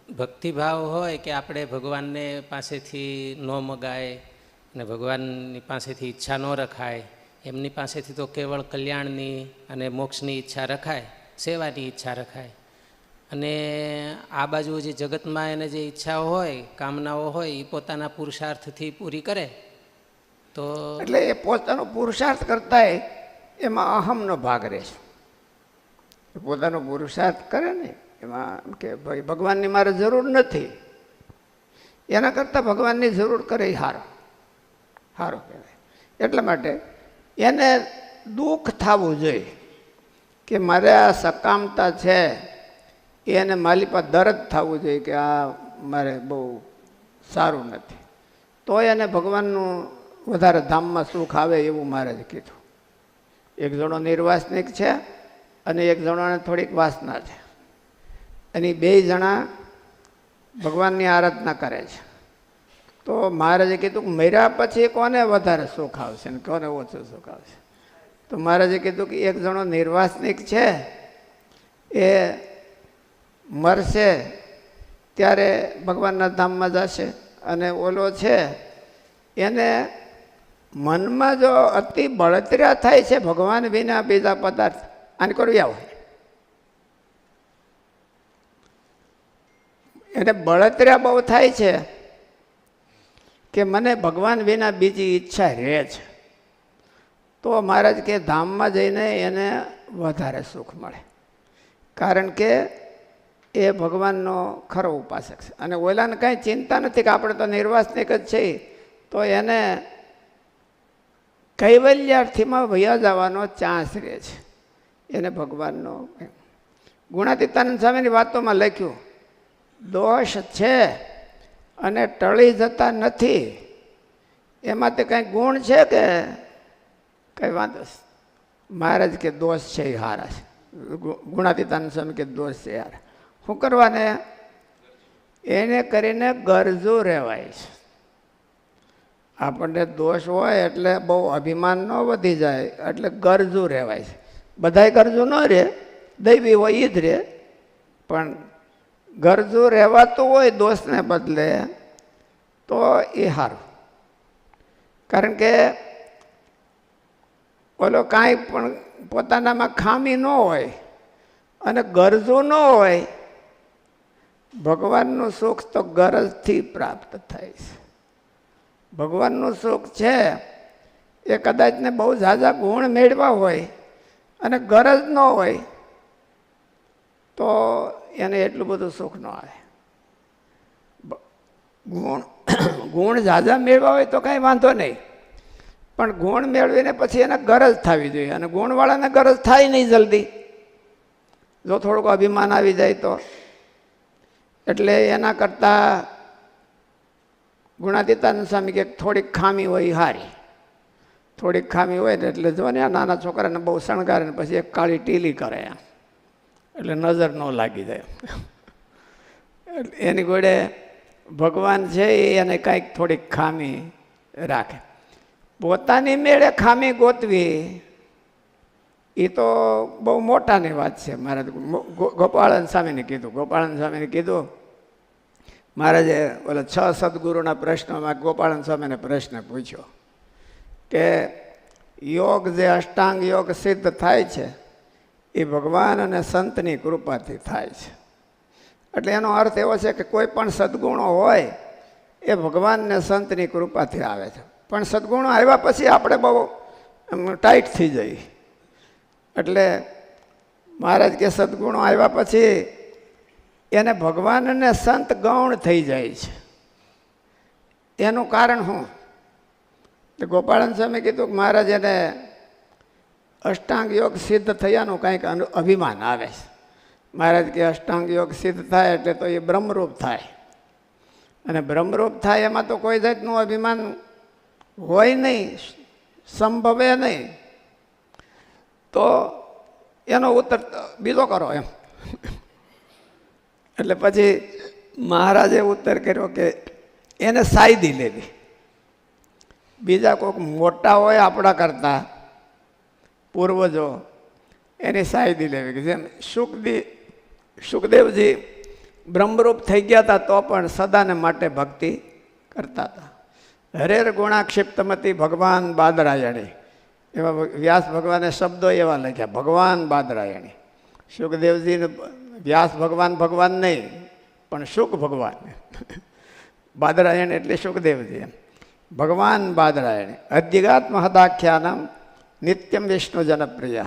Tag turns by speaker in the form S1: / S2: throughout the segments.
S1: ભક્તિભાવ હોય કે આપણે ભગવાનને પાસેથી ન મગાય અને ભગવાનની પાસેથી ઈચ્છા ન રખાય, એમની પાસેથી તો કેવળ કલ્યાણની અને મોક્ષની ઈચ્છા રખાય, સેવાની ઈચ્છા રખાય. અને આ બાજુ જે જગતમાં એને જે ઈચ્છાઓ હોય, કામનાઓ હોય, એ પોતાના પુરુષાર્થથી પૂરી કરે તો
S2: એટલે એ પોતાનો પુરુષાર્થ કરતા એમાં અહમનો ભાગ રહે છે. પોતાનો પુરુષાર્થ કરે ને એમાં કે ભાઈ ભગવાનની મારે જરૂર નથી, એના કરતાં ભગવાનની જરૂર કરે એ સારું કહેવાય. એટલા માટે એને દુઃખ થવું જોઈએ કે મારે આ સકામતા છે, એને મારી પાસે દર્દ થવું જોઈએ કે આ મારે બહુ સારું નથી, તો એને ભગવાનનું વધારે ધામમાં સુખ આવે એવું મહારાજે કીધું. એક જણો નિર્વાસનિક છે અને એક જણાને થોડીક વાસના છે, અને બે જણા ભગવાનની આરાધના કરે છે. તો મહારાજે કીધું કે મર્યા પછી કોને વધારે સુખ આવશે ને કોને ઓછું સુખ આવશે? તો મહારાજે કીધું કે એક જણો નિર્વાસનિક છે એ મરશે ત્યારે ભગવાનના ધામમાં જશે, અને ઓલો છે એને મનમાં જો અતિ બળતરા થાય છે ભગવાન વિના બીજા પદાર્થ આને કરવી આવે, એને બળતરા બહુ થાય છે કે મને ભગવાન વિના બીજી ઈચ્છા રહે છે, તો મહારાજ કે ધામમાં જઈને એને વધારે સુખ મળે, કારણ કે એ ભગવાનનો ખરો ઉપાસક છે. અને ઓલાને કાંઈ ચિંતા નથી કે આપણે તો નિર્વાસનિક જ છીએ, તો એને કૈવલ્યાર્થીમાં વયા જવાનો ચાન્સ રહે છે. એને ભગવાનનો ગુણાતીતાનંદ સ્વામીની વાતોમાં લખ્યું, દોષ છે અને ટળી જતા નથી, એમાં તે કંઈ ગુણ છે કે કંઈ વાંધો? મહારાજ કે દોષ છે એ હારા છે. ગુણાતીતાનંદ સ્વામી કે દોષ છે યાર, શું કરવાને? એને કરીને ગરજુ રહેવાય છે. આપણને દોષ હોય એટલે બહુ અભિમાન ન વધી જાય, એટલે ગરજુ રહેવાય છે. બધાય ગરજુ ન રહે, દૈવી હોય એ જ રહે, પણ ગરજુ રહેવાતું હોય દોષને બદલે તો એ સારું. કારણ કે ઓલો કાંઈ પણ પોતાનામાં ખામી ન હોય અને ગરજુ ન હોય, ભગવાનનું સુખ તો ગરજથી પ્રાપ્ત થાય છે. ભગવાનનું સુખ છે એ કદાચને બહુ ઝાઝા ગુણ મેળવા હોય અને ગરજ ન હોય તો એને એટલું બધું સુખ ન આવે. ગુણ ઝાઝા મેળવા હોય તો કાંઈ વાંધો નહીં, પણ ગુણ મેળવીને પછી એને ગરજ થવી જોઈએ, અને ગુણવાળાને ગરજ થાય નહીં જલ્દી, જો થોડુંક અભિમાન આવી જાય તો. એટલે એના કરતાં ગુણાતીતાનંદ સ્વામી કે થોડીક ખામી હોય સારી, થોડીક ખામી હોય ને એટલે જો ને નાના છોકરાને બહુ શણગારે ને પછી એક કાળી ટીલી કરે એટલે નજર ન લાગી જાય. એની જોડે ભગવાન છે એને કાંઈક થોડીક ખામી રાખે. પોતાની મેળે ખામી ગોતવી એ તો બહુ મોટાની વાત છે. મારે ગોપાળન સ્વામીને કીધું, ગોપાળન સ્વામીને કીધું, મહારાજે ઓલા 6 સદગુરુના પ્રશ્નોમાં ગોપાળન સ્વામીને પ્રશ્ન પૂછ્યો કે યોગ જે અષ્ટાંગ યોગ સિદ્ધ થાય છે એ ભગવાન અને સંતની કૃપાથી થાય છે. એટલે એનો અર્થ એવો છે કે કોઈ પણ સદગુણો હોય એ ભગવાન ને સંતની કૃપાથી આવે છે, પણ સદગુણો આવ્યા પછી આપણે બહુ ટાઈટ થઈ જઈએ. એટલે મહારાજ કે સદગુણો આવ્યા પછી એને ભગવાન અને સંત ગૌણ થઈ જાય છે. એનું કારણ શું? ગોપાળન સ્વામી કીધું કે મહારાજ એને અષ્ટાંગ યોગ સિદ્ધ થયાનું કંઈક અભિમાન આવે છે. મહારાજ કે અષ્ટાંગ યોગ સિદ્ધ થાય એટલે તો એ બ્રહ્મરૂપ થાય, અને બ્રહ્મરૂપ થાય એમાં તો કોઈ જાતનું અભિમાન હોય નહીં, સંભવે નહીં. તો એનો ઉત્તર બીજો કરો એમ. એટલે પછી મહારાજે ઉત્તર કર્યો કે એને સાયદી લેવી. બીજા કોઈક મોટા હોય આપણા કરતા પૂર્વજો, એની સાયદી લેવી. કે જેમ સુખદેવજી બ્રહ્મરૂપ થઈ ગયા હતા તો પણ સદાને માટે ભક્તિ કરતા હતા. હરેર ગુણાક્ષિપ્તમતી ભગવાન બાદરાયણી, એવા વ્યાસ ભગવાને શબ્દો એવા લખ્યા, ભગવાન બાદરાયણી. સુખદેવજીને વ્યાસ ભગવાન ભગવાન નહીં પણ સુખ ભગવાન. બાદરાયણ એટલે સુખદેવજી એમ. ભગવાન બાદરાયણી અધિગાત્મ હદાખ્યાનમ નિત્યમ વિષ્ણુ જનપ્રિય.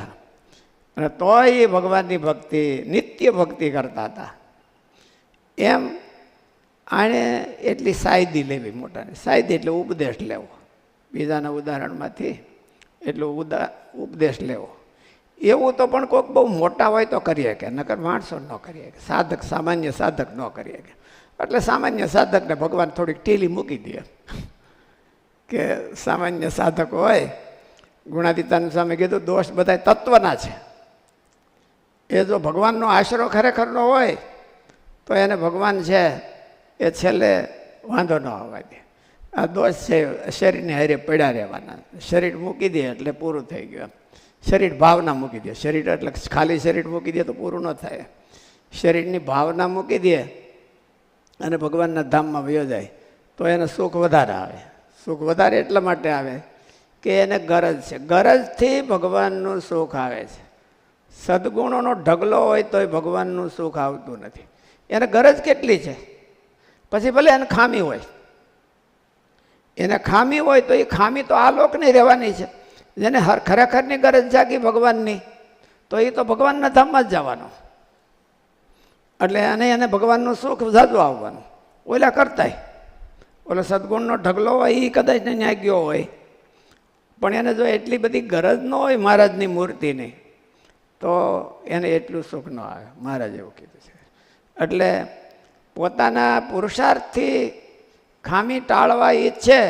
S2: અને તોય એ ભગવાનની ભક્તિ નિત્ય ભક્તિ કરતા હતા. એમ આણે એટલી સાયદી લેવી મોટાની. સાયદી એટલે ઉપદેશ લેવો, બીજાના ઉદાહરણમાંથી એટલો ઉપદેશ લેવો. એવું તો પણ કોઈક બહુ મોટા હોય તો કરી શકે, નકર માણસો ન કરી શકે. સાધક સામાન્ય સાધક ન કરી શકે. એટલે સામાન્ય સાધકને ભગવાન થોડીક ઢીલી મૂકી દે કે સામાન્ય સાધક હોય. ગુણાતીતાની સામે કીધું દોષ બધા તત્વના છે. એ જો ભગવાનનો આશરો ખરેખરનો હોય તો એને ભગવાન છે એ છેલ્લે વાંધો ન આવવા દે. આ દોષ છે શરીરને હારે પડ્યા રહેવાના. શરીર મૂકી દે એટલે પૂરું થઈ ગયું. શરીર ભાવના મૂકી દે. શરીર એટલે ખાલી શરીર મૂકી દે તો પૂરું ન થાય. શરીરની ભાવના મૂકી દે અને ભગવાનના ધામમાં વયો જાય તો એને સુખ વધારે આવે. સુખ વધારે એટલા માટે આવે કે એને ગરજ છે. ગરજથી ભગવાનનું સુખ આવે છે. સદગુણોનો ઢગલો હોય તોય ભગવાનનું સુખ આવતું નથી. એને ગરજ કેટલી છે, પછી ભલે એને ખામી હોય. એને ખામી હોય તો એ ખામી તો આ લોકની રહેવાની છે. જેને ખરેખરની ગરજ જાગી ભગવાનની તો એ તો ભગવાનના ધામમાં જ જવાનો. એટલે એને ભગવાનનું સુખ જાજુ આવવાનું. ઓલા કરતાય ઓલો સદગુણનો ઢગલો હોય એ કદાચ ને ન્યા ગયો હોય, પણ એને જો એટલી બધી ગરજ ન હોય મહારાજની મૂર્તિની તો એને એટલું સુખ ન આવે. મહારાજ એવું કીધું છે. એટલે પોતાના પુરુષાર્થથી ખામી ટાળવા ઈચ્છે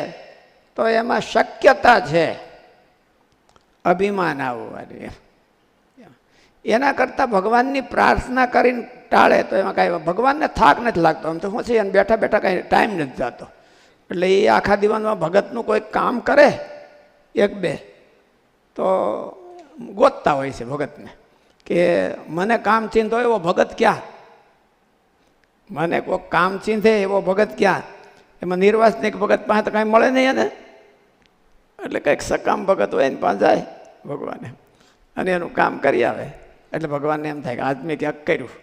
S2: તો એમાં શક્યતા છે અભિમાન આવવાની. એના કરતાં ભગવાનની પ્રાર્થના કરીને ટાળે તો એમાં કાંઈ ભગવાનને થાક નથી લાગતો. આમ તો શું છે, એને બેઠા બેઠા કાંઈ ટાઈમ નથી જતો. એટલે એ આખા દિવસમાં ભગતનું કોઈ કામ કરે એક બે તો ગોતતા હોય છે ભગતને કે મને કામ ચીંધો એવો ભગત ક્યાં, મને કોઈ કામ ચીંધે એવો ભગત ક્યાં. એમાં નિર્વાસનિક ભગત પાસે તો કાંઈ મળે નહીં એને. એટલે કંઈક સકામ ભગત હોય એની પાસે જાય ભગવાને અને એનું કામ કરી આવે. એટલે ભગવાનને એમ થાય કે આજ મેં ક્યાંક કર્યું,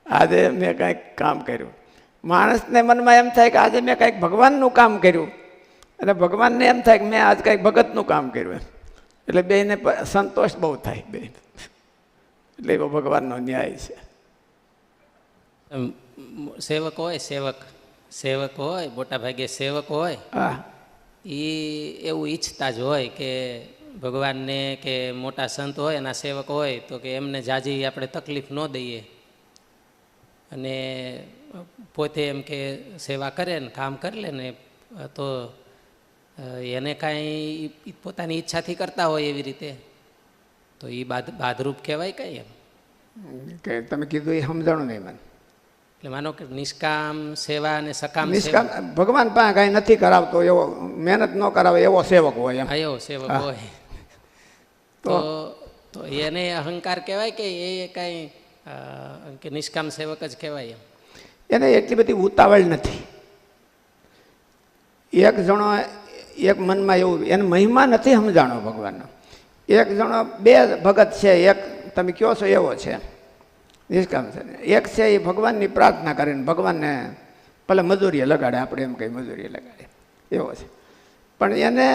S2: આજે મેં કાંઈક કામ કર્યું. માણસને મનમાં એમ થાય કે આજે મેં કાંઈક ભગવાનનું કામ કર્યું, અને ભગવાનને એમ થાય કે મેં આજ કાંઈક ભગતનું કામ કર્યું. એટલે બેને સંતોષ બહુ થાય બે. એટલે એવો ભગવાનનો ન્યાય છે.
S1: સેવક હોય, સેવક હોય, મોટા ભાગે સેવક હોય,
S2: હા,
S1: એ એવું ઈચ્છતા જ હોય કે ભગવાનને કે મોટા સંત હોય એના સેવક હોય તો કે એમને જાજી આપણે તકલીફ ન દઈએ, અને પોતે એમ કે સેવા કરે ને કામ કરી લે ને તો એને કાંઈ પોતાની ઈચ્છાથી કરતા હોય એવી રીતે તો એ બાદરૂપ કહેવાય કંઈ એમ
S2: કે તમે કીધું એ સમજાણું નહીં મને.
S1: એટલે માનો કે નિષ્કામ સેવા અને સકામ
S2: નિષ્કામ ભગવાન પાસે કાંઈ નથી કરાવતો એવો, મહેનત ન કરાવે એવો સેવક હોય એમ.
S1: એવો સેવક હોય તો એને અહંકાર કહેવાય કે એ કાંઈ કે નિષ્કામ સેવક જ કહેવાય એમ.
S2: એને એટલી બધી ઉતાવળ નથી. એક જણો એક મનમાં એવું એને મહિમા નથી સમજાણો ભગવાનનો. એક જણો બે ભગત છે, એક તમે કહો છો એવો છે નિષ્કામ છે, એક છે એ ભગવાનની પ્રાર્થના કરીને ભગવાનને ભલે મજૂરીએ લગાડે, આપણે એમ કંઈ મજૂરીએ લગાડે એવો છે. પણ એને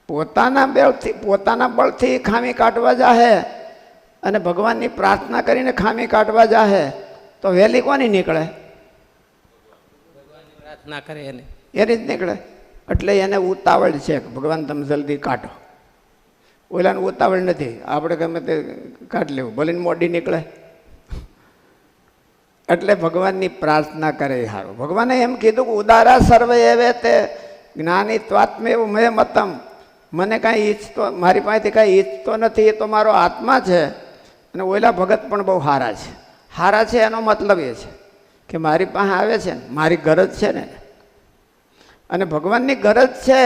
S2: પોતાના બળથી ખામી કાઢવા જાહે અને ભગવાનની પ્રાર્થના કરીને ખામી કાઢવા જાહે તો વહેલી કોની નીકળે?
S1: ભગવાનની પ્રાર્થના કરે એને
S2: એની જ નીકળે. એટલે એને ઉતાવળ છે કે ભગવાન તમે જલ્દી કાઢો. ઓલાને ઉતાવળ નથી, આપણે ગમે તે કાઢી લેવું, ભલે મોડી નીકળે. એટલે ભગવાનની પ્રાર્થના કરે એ સારું. ભગવાને એમ કીધું કે ઉદારા સર્વે એવે તે જ્ઞાની ત્વાત્મેવ મેં મતમ. મને કાંઈ ઈચ્છતો, મારી પાસેથી કાંઈ ઈચ્છતો નથી, એ તો મારો આત્મા છે. અને ઓલા ભગત પણ બહુ સારા છે. સારા છે એનો મતલબ એ છે કે મારી પાસે આવે છે ને, મારી ગરજ છે ને, અને ભગવાનની ગરજ છે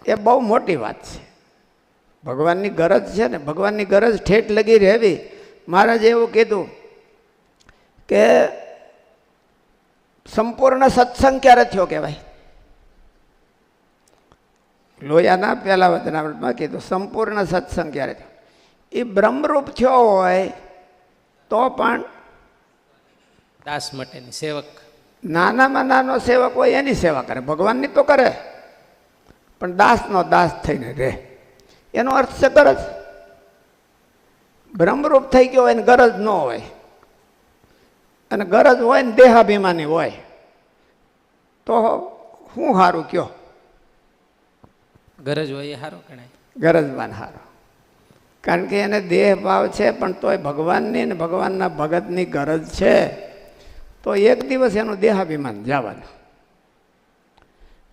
S2: એ બહુ મોટી વાત છે. ભગવાનની ગરજ છે ને, ભગવાનની ગરજ ઠેઠ લગી રહેવી. મહારાજે એવું કીધું કે સંપૂર્ણ સત્સંગ ક્યારે થયો કહેવાય? લોયાના પહેલા વચનામૃતમાં કીધું સંપૂર્ણ સત્સંગ ક્યારે થયો? એ બ્રહ્મરૂપ થયો હોય તો પણ
S1: દાસ માટેની સેવક,
S2: નાનામાં નાનો સેવક હોય એની સેવા કરે, ભગવાનની તો કરે, પણ દાસનો દાસ થઈને રહે. એનો અર્થ છે ગરજ. બ્રહ્મરૂપ થઈ ગયો હોય ને ગરજ ન હોય, અને ગરજ હોય ને દેહાભિમાની હોય તો શું સારું કયો?
S1: ગરજ હોય એ સારો ગણાય.
S2: ગરજવાન સારો, કારણ કે એને દેહ ભાવ છે, પણ તોય ભગવાનની ને ભગવાનના ભગતની ગરજ છે, તો એક દિવસ એનું દેહાભિમાન જવાનું.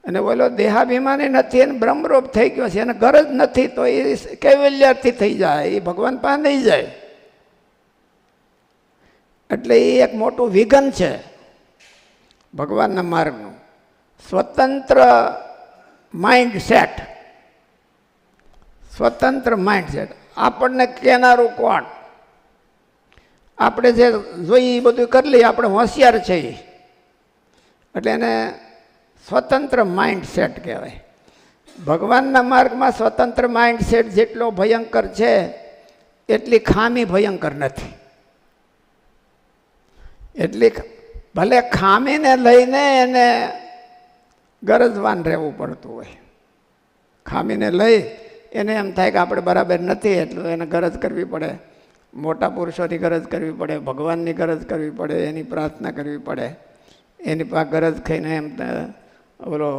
S2: અને બોલો દેહાભિમાની નથી અને બ્રહ્મરૂપ થઈ ગયો છે, એને ગરજ નથી, તો એ કૈવલ્યાર્થી થઈ જાય, એ ભગવાન પાસે નહીં જાય. એટલે એ એક મોટું વિઘન છે ભગવાનના માર્ગનું. સ્વતંત્ર માઇન્ડ સેટ, સ્વતંત્ર માઇન્ડ સેટ. આપણને કહેનારું કોણ? આપણે જે જોઈએ એ બધું કરી લઈએ, આપણે હોશિયાર છીએ, એટલે એને સ્વતંત્ર માઇન્ડ સેટ કહેવાય. ભગવાનના માર્ગમાં સ્વતંત્ર માઇન્ડ સેટ જેટલો ભયંકર છે એટલી ખામી ભયંકર નથી. એટલી ભલે ખામીને લઈને એને ગરજવાન રહેવું પડતું હોય. ખામીને લઈ એને એમ થાય કે આપણે બરાબર નથી, એટલું એને ગરજ કરવી પડે, મોટા પુરુષોની ગરજ કરવી પડે, ભગવાનની ગરજ કરવી પડે, એની પ્રાર્થના કરવી પડે, એની પાસે ગરજ ખાઈને એમ ઓલો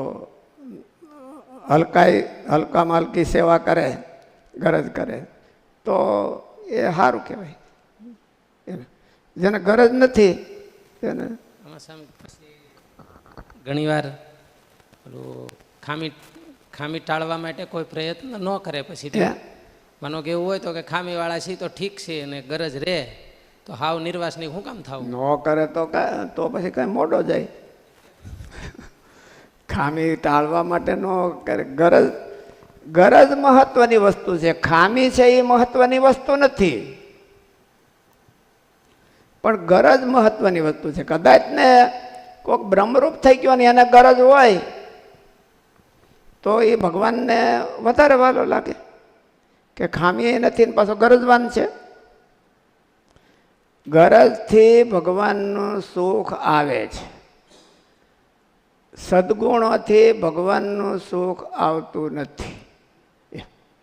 S2: હલકામાં હલકી સેવા કરે, ગરજ કરે, તો એ સારું કહેવાય. જેને ગરજ નથી તેને
S1: ઘણી વાર ખામી ટાળવા માટે કોઈ પ્રયત્ન ન કરે. પછી માનો કે એવું હોય તો કે ખામીવાળા છીએ તો ઠીક છે, અને ગરજ રહે તો હાવ નિર્વાસની શું કામ થવું?
S2: ન કરે તો પછી કઈ મોડો જાય. ખામી ટાળવા માટે ન કરે. ગરજ મહત્વની વસ્તુ છે, ખામી છે એ મહત્વની વસ્તુ નથી, પણ ગરજ મહત્વની વસ્તુ છે. કદાચ ને કોઈક બ્રહ્મરૂપ થઈ ગયો ને એને ગરજ હોય તો એ ભગવાનને વધારે વાલો લાગે કે ખામી નથી ને પાછો ગરજવાન છે. ગરજથી ભગવાનનું સુખ આવે છે, સદગુણોથી ભગવાનનું સુખ આવતું નથી.